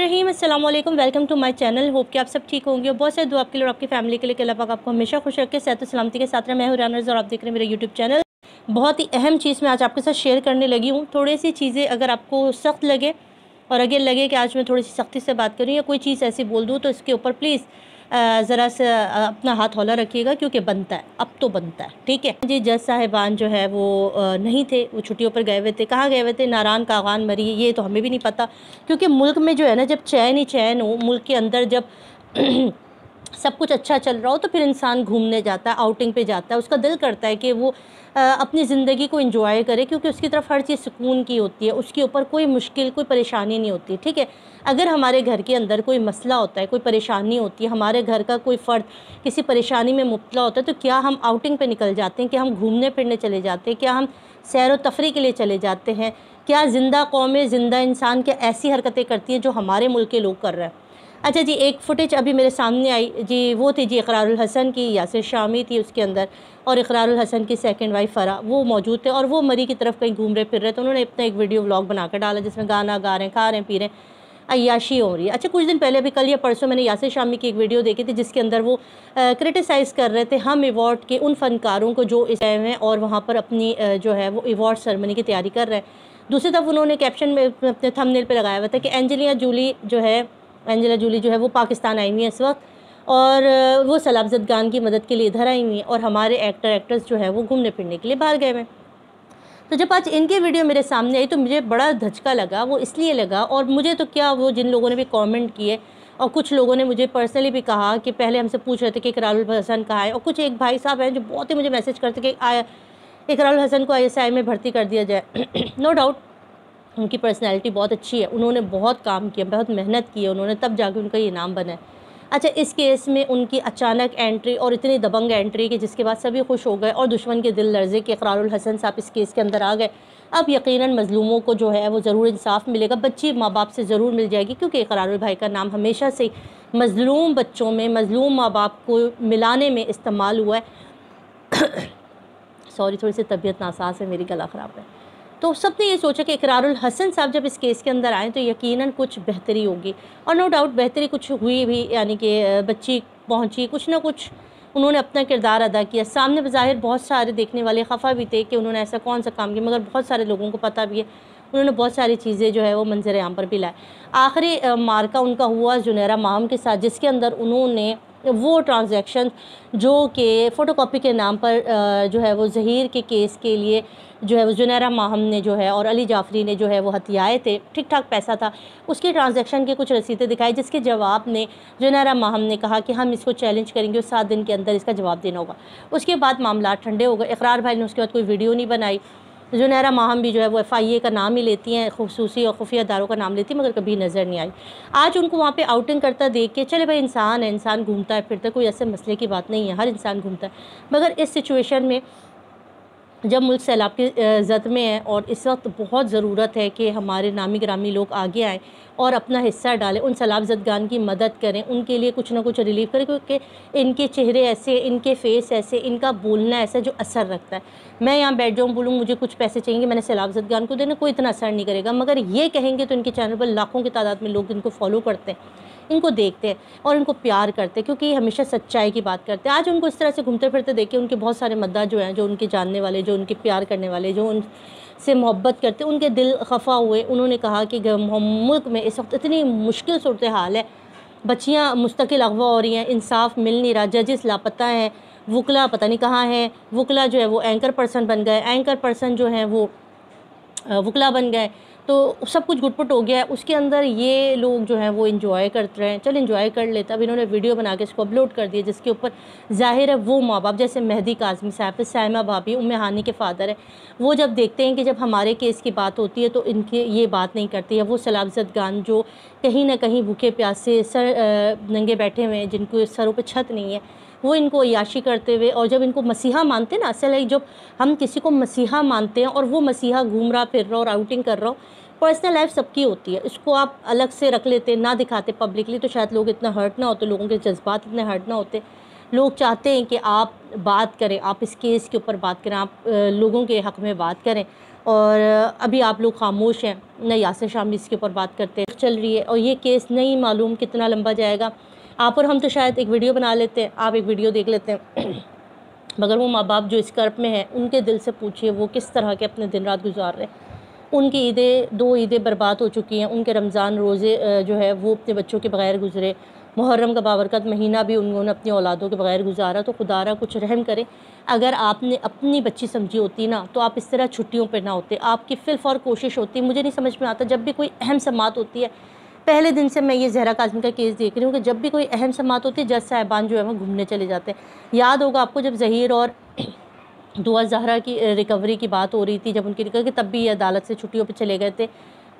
रहीम अस्सलाम वालेकुम, welcome to my channel. Hope कि आप सब ठीक होंगे और बहुत सारे दुआ आपके लिए और आपकी फैमिली के लिए कि अल्लाह पाक आपको हमेशा खुश रखे, सेहत और सलामती के साथ रहे। मैं हूं राना और आप देख रहे हैं मेरा यूट्यूब चैनल। बहुत ही अहम चीज़ मैं आज आपके साथ शेयर करने लगी हूँ। थोड़ी सी चीज़ें अगर आपको सख्त लगे और अगर लगे कि आज मैं थोड़ी सी सख्ती से बात करूँ या कोई चीज़ ऐसी बोल दूँ, तो इसके ऊपर प्लीज़ ज़रा सा अपना हाथ हौला रखिएगा, क्योंकि बनता है, अब तो बनता है, ठीक है जी। जज साहिबान जो है वो नहीं थे, वो छुट्टियों पर गए हुए थे। कहाँ गए हुए थे? नारान कागान मरी, ये तो हमें भी नहीं पता, क्योंकि मुल्क में जो है ना, जब चैन ही चैन हो, मुल्क के अंदर जब सब कुछ अच्छा चल रहा हो, तो फिर इंसान घूमने जाता है, आउटिंग पे जाता है। उसका दिल करता है कि वो अपनी ज़िंदगी को एंजॉय करे, क्योंकि उसकी तरफ हर चीज़ सुकून की होती है, उसके ऊपर कोई मुश्किल, कोई परेशानी नहीं होती, ठीक है। अगर हमारे घर के अंदर कोई मसला होता है, कोई परेशानी होती है, हमारे घर का कोई फ़र्द किसी परेशानी में मुब्तला होता है, तो क्या हम आउटिंग पे निकल जाते हैं? क्या हम घूमने फिरने चले जाते हैं? क्या हम सैर व तफरी के लिए चले जाते हैं? क्या ज़िंदा कौमें, ज़िंदा इंसान क्या ऐसी हरकतें करती हैं जो हमारे मुल्क के लोग कर रहे हैं? अच्छा जी, एक फ़ुटेज अभी मेरे सामने आई जी, वो थी जी इकरारुल हसन की, यासिर शामी थी उसके अंदर, और इकरारुल हसन की सेकंड वाइफ फ़रा, वो मौजूद थे और वो मरी की तरफ कहीं घूम रहे फिर रहे। तो उन्होंने अपना एक वीडियो व्लॉग बनाकर डाला जिसमें गाना गा रहे हैं, खा रहे हैं, पी रहे हैं, अय्याशी हो रही है। अच्छा, कुछ दिन पहले, अभी कल या परसों, मैंने यासिर शामी की एक वीडियो देखी थी जिसके अंदर वो क्रिटिसाइज़ कर रहे थे हम अवार्ड के उन फ़नकारों को जो इस टाइम हैं और वहाँ पर अपनी जो है वो अवार्ड सेरेमनी की तैयारी कर रहे हैं। दूसरी तरफ उन्होंने कैप्शन में अपने थंबनेल पे लगाया हुआ था कि एंजेला जूली जो है वो पाकिस्तान आई हुई है इस वक्त, और वो सलाब ज़दगान की मदद के लिए इधर आई हुई हैं, और हमारे एक्टर एक्ट्रेस जो है वो घूमने फिरने के लिए बाहर गए हुए हैं। तो जब आज इनकी वीडियो मेरे सामने आई तो मुझे बड़ा धचका लगा। वो इसलिए लगा, और मुझे तो क्या, वो जिन लोगों ने भी कमेंट किए और कुछ लोगों ने मुझे पर्सनली भी कहा कि पहले हमसे पूछ रहे थे कि इकरारुल हसन कहाँ है, और कुछ एक भाई साहब हैं जो बहुत ही मुझे मैसेज करते कि इकरारुल हसन को ISI में भर्ती कर दिया जाए। नो डाउट उनकी पर्सनैलिटी बहुत अच्छी है, उन्होंने बहुत काम किया, बहुत मेहनत की है उन्होंने, तब जाके उनका ये नाम बना है। अच्छा, इस केस में उनकी अचानक एंट्री और इतनी दबंग एंट्री कि जिसके बाद सभी खुश हो गए और दुश्मन के दिल लर्जे कि इकरारुल हसन साहब इस केस के अंदर आ गए। अब यकीनन मज़लूमों को जो है वो ज़रूर इंसाफ मिलेगा, बच्ची माँ बाप से ज़रूर मिल जाएगी, क्योंकि इकरारुल भाई का नाम हमेशा से मज़लूम बच्चों में, मज़लूम माँ बाप को मिलाने में इस्तेमाल हुआ है। सॉरी, थोड़ी सी तबीयत नासाज है, मेरी गला ख़राब है। तो सबने ये सोचा कि इकरारुल हसन साहब जब इस केस के अंदर आए तो यकीनन कुछ बेहतरी होगी, और नो डाउट बेहतरी कुछ हुई भी, यानी कि बच्ची पहुंची, कुछ ना कुछ उन्होंने अपना किरदार अदा किया। सामने बज़ाहिर बहुत सारे देखने वाले खफा भी थे कि उन्होंने ऐसा कौन सा काम किया, मगर बहुत सारे लोगों को पता भी है उन्होंने बहुत सारी चीज़ें जो है वो मंजर आम पर भी लाए। आखिरी मार्का उनका हुआ जुनैरा माहम के साथ, जिसके अंदर उन्होंने वो ट्रांजैक्शन जो कि फ़ोटोकॉपी के नाम पर जो है वो ज़हीर के केस के लिए जो है वो जुनैरा माहम ने जो है और अली जाफ़री ने जो है वो हथियाए थे, ठीक ठाक पैसा था, उसके ट्रांजैक्शन की कुछ रसीदें दिखाई, जिसके जवाब में जुनैरा माहम ने कहा कि हम इसको चैलेंज करेंगे और 7 दिन के अंदर इसका जवाब देना होगा। उसके बाद मामला ठंडे हो गए। इकरार भाई ने उसके बाद कोई वीडियो नहीं बनाई। जुनैरा माहम भी जो है वो FIA का नाम ही लेती हैं, खुसूसी और खुफिया अदारों का नाम लेती हैं, मगर कभी नज़र नहीं आई। आज उनको वहाँ पे आउटिंग करता देख के, चले भाई इंसान है, इंसान घूमता है फिरता है, कोई ऐसे मसले की बात नहीं है, हर इंसान घूमता है, मगर इस सिचुएशन में जब मुल्क सैलाब की ज़द में है और इस वक्त बहुत ज़रूरत है कि हमारे नामी गिरामी लोग आगे आएँ और अपना हिस्सा डालें, उन सैलाब ज़दगान की मदद करें, उनके लिए कुछ ना कुछ रिलीफ करें, क्योंकि इनके चेहरे ऐसे, इनके फेस ऐसे, इनका बोलना ऐसा जो असर रखता है। मैं यहाँ बैठ जाऊँ, बोलूँ मुझे कुछ पैसे चाहिए, मैंने सैलाब ज़दगान को देना, कोई इतना असर नहीं करेगा, मगर ये कहेंगे तो इनके चैनल पर लाखों की तादाद में लोग इनको फॉलो करते हैं, इनको देखते हैं और इनको प्यार करते हैं, क्योंकि ये हमेशा सच्चाई की बात करते हैं। आज उनको इस तरह से घूमते फिरते देखे उनके बहुत सारे मद्दा जो हैं, जो उनके जानने वाले, जो उनके प्यार करने वाले, जो उनसे मोहब्बत करते, उनके दिल खफा हुए। उन्होंने कहा कि मुल्क में इस वक्त इतनी मुश्किल सूरत हाल है, बच्चियाँ मुस्तकिल अगवा हो रही हैं, इंसाफ मिल नहीं रहा, जजेस लापता हैं, वकला पता नहीं कहाँ हैं, वकला जो है वो एंकर पर्सन बन गए, एंकर पर्सन जो हैं वो वकला बन गए, तो सब कुछ गुटपुट हो गया है। उसके अंदर ये लोग जो हैं वो इन्जॉय करते रहे, चल इन्जॉय कर लेते। अब इन्होंने वीडियो बना के इसको अपलोड कर दिया, जिसके ऊपर ज़ाहिर है वो माँ बाप, जैसे मेहदी काज़मी साहब, साइमा भाभी, उम्मे हानी के फादर है, वो जब देखते हैं कि जब हमारे केस की बात होती है तो इनके ये बात नहीं करती है। वो सलाब ज़दगान जो कहीं ना कहीं भूखे प्यासे सर नंगे बैठे हुए हैं, जिनको सरों पर छत नहीं है, वो इनको अय्याशी करते हुए, और जब इनको मसीहा मानते हैं ना, असल है जब हम किसी को मसीहा मानते हैं और वो मसीहा घूम रहा फिर रहा और आउटिंग कर रहा हो, पर्सनल लाइफ सबकी होती है, इसको आप अलग से रख लेते, ना दिखाते पब्लिकली, तो शायद लोग इतना हर्ट ना होते, लोगों के जज्बात इतने हर्ट ना होते। लोग चाहते हैं कि आप बात करें, आप इस केस के ऊपर बात करें, आप लोगों के हक़ में बात करें, और अभी आप लोग खामोश हैं, न यासिर शाह भी इसके ऊपर बात करते हैं, चल रही है और ये केस नहीं मालूम कितना लंबा जाएगा। आप और हम तो शायद एक वीडियो बना लेते हैं, आप एक वीडियो देख लेते हैं मगर वो माँ बाप जो इस कर्ब में हैं उनके दिल से पूछिए वो किस तरह के अपने दिन रात गुजार रहे हैं। उनकी ईदें 2 ईदें बर्बाद हो चुकी हैं, उनके रमज़ान रोज़े जो है वो अपने बच्चों के बगैर गुजरे, मुहर्रम का बाबरकत महीना भी उन्होंने अपनी औलादों के बगैर गुजारा। तो खुदारा कुछ रहम करें, अगर आपने अपनी बच्ची समझी होती ना तो आप इस तरह छुट्टियों पर ना होते, आपकी फिलफौर कोशिश होती। मुझे नहीं समझ में आता, जब भी कोई अहम समात होती है, पहले दिन से मैं ये जहरा काज़मी का केस देख रही हूँ कि जब भी कोई अहम समात होती है जज साहिबान जो है वो घूमने चले जाते हैं। याद होगा आपको जब ज़हीर और दुआ ज़हरा की रिकवरी की बात हो रही थी, जब उनकी रिकवरी, तब भी ये अदालत से छुट्टियों पे चले गए थे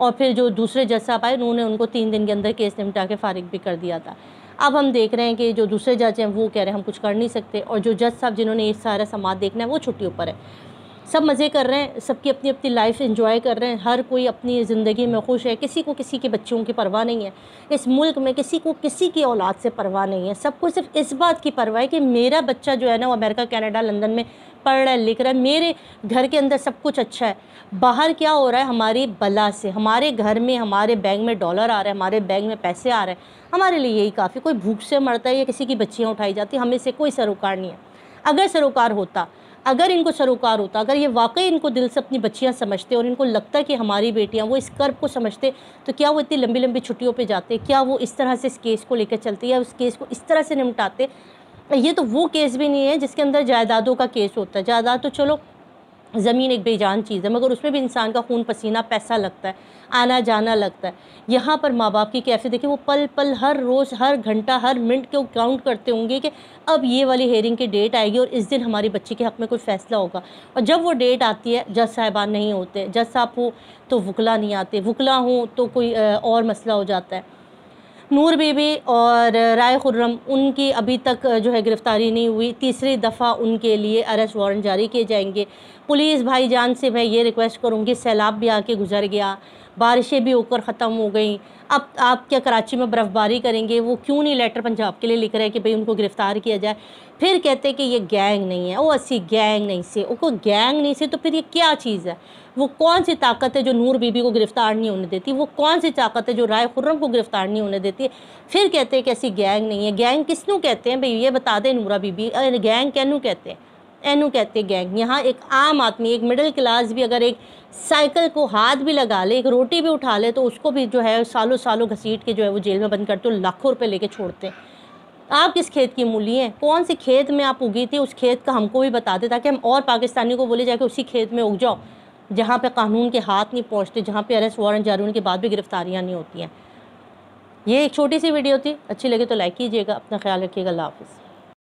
और फिर जो दूसरे जज साहब आए उन्होंने उनको 3 दिन के अंदर केस निपटा के फारिग भी कर दिया था। अब हम देख रहे हैं कि जो दूसरे जज हैं वो कह रहे हैं हम कुछ कर नहीं सकते, और जो जज साहब जिन्होंने ये सारा समात देखना है वो छुट्टियों पर है। सब मज़े कर रहे हैं, सबकी अपनी अपनी लाइफ एंजॉय कर रहे हैं, हर कोई अपनी ज़िंदगी में खुश है, किसी को किसी के बच्चों की परवाह नहीं है। इस मुल्क में किसी को किसी की औलाद से परवाह नहीं है, सबको सिर्फ इस बात की परवाह है कि मेरा बच्चा जो है ना वो अमेरिका, कनाडा, लंदन में पढ़ रहा है, लिख रहा है, मेरे घर के अंदर सब कुछ अच्छा है। बाहर क्या हो रहा है हमारी बला से, हमारे घर में, हमारे बैंक में डॉलर आ रहे हैं, हमारे बैंक में पैसे आ रहे हैं, हमारे लिए यही काफ़ी। कोई भूख से मरता है या किसी की बच्चियाँ उठाई जाती, हमें से कोई सरोकार नहीं है। अगर सरोकार होता, अगर इनको सरोकार होता, अगर ये वाकई इनको दिल से अपनी बच्चियां समझते और इनको लगता कि हमारी बेटियां, वो इस कर्ब को समझते, तो क्या वो इतनी लंबी लंबी छुट्टियों पे जाते? क्या वो इस तरह से इस केस को लेकर चलते या उस केस को इस तरह से निपटाते? ये तो वो केस भी नहीं है जिसके अंदर जायदादों का केस होता है। जायदाद तो चलो ज़मीन एक बेजान चीज़ है, मगर उसमें भी इंसान का खून पसीना, पैसा लगता है, आना जाना लगता है। यहाँ पर माँ बाप की कैफियत देखिए, वो पल पल, हर रोज़, हर घंटा, हर मिनट को काउंट करते होंगे कि अब ये वाली हेयरिंग की डेट आएगी और इस दिन हमारी बच्ची के हक़ में कोई फ़ैसला होगा। और जब वो डेट आती है, जज साहिबान नहीं होते, जज साहब हो तो वकला नहीं आते, वकला हो तो कोई और मसला हो जाता है। नूर बीबी और राय खुर्रम, उनकी अभी तक जो है गिरफ़्तारी नहीं हुई, तीसरी दफ़ा उनके लिए अरेस्ट वारंट जारी किए जाएंगे। पुलिस भाईजान से मैं ये रिक्वेस्ट करूँगी, सैलाब भी आके गुजर गया, बारिशें भी होकर ख़त्म हो गई, अब आप क्या कराची में बर्फ़बारी करेंगे? वो क्यों नहीं लेटर पंजाब के लिए लिख रहे हैं कि भाई उनको गिरफ़्तार किया जाए? फिर कहते हैं कि ये गैंग नहीं है, वो असी गैंग नहीं से, वो गैंग नहीं से, तो फिर ये क्या चीज़ है? वो कौन सी ताकत है जो नूर बीबी को गिरफ़्तार नहीं होने देती? वो कौन सी ताकत है जो राय खुर्रम को गिरफ़्तार नहीं होने देती? फिर कहते हैं कि ऐसी गैंग नहीं है। गैंग किसनू कहते हैं भाई, ये बता दें नूरा बीबी, गैंग कैनू कहते हैं? एनू कहते गैंग। यहाँ एक आम आदमी, एक मिडिल क्लास भी अगर एक साइकिल को हाथ भी लगा ले, एक रोटी भी उठा ले, तो उसको भी जो है सालों सालों घसीट के जो है वो जेल में बंद करते हो, लाखों रुपए लेके छोड़ते हैं। आप किस खेत की मूली हैं? कौन सी खेत में आप उगी थी? उस खेत का हमको भी बता दे, ताकि हम और पाकिस्तानियों को बोले जाके उसी खेत में उग जाओ जहाँ पे कानून के हाथ नहीं पहुँचते, जहाँ पे अरेस्ट वारंट जारी होने के बाद भी गिरफ्तारियाँ नहीं होती हैं। ये एक छोटी सी वीडियो थी, अच्छी लगे तो लाइक कीजिएगा, अपना ख्याल रखिएगा, अल्लाह हाफ़िज़।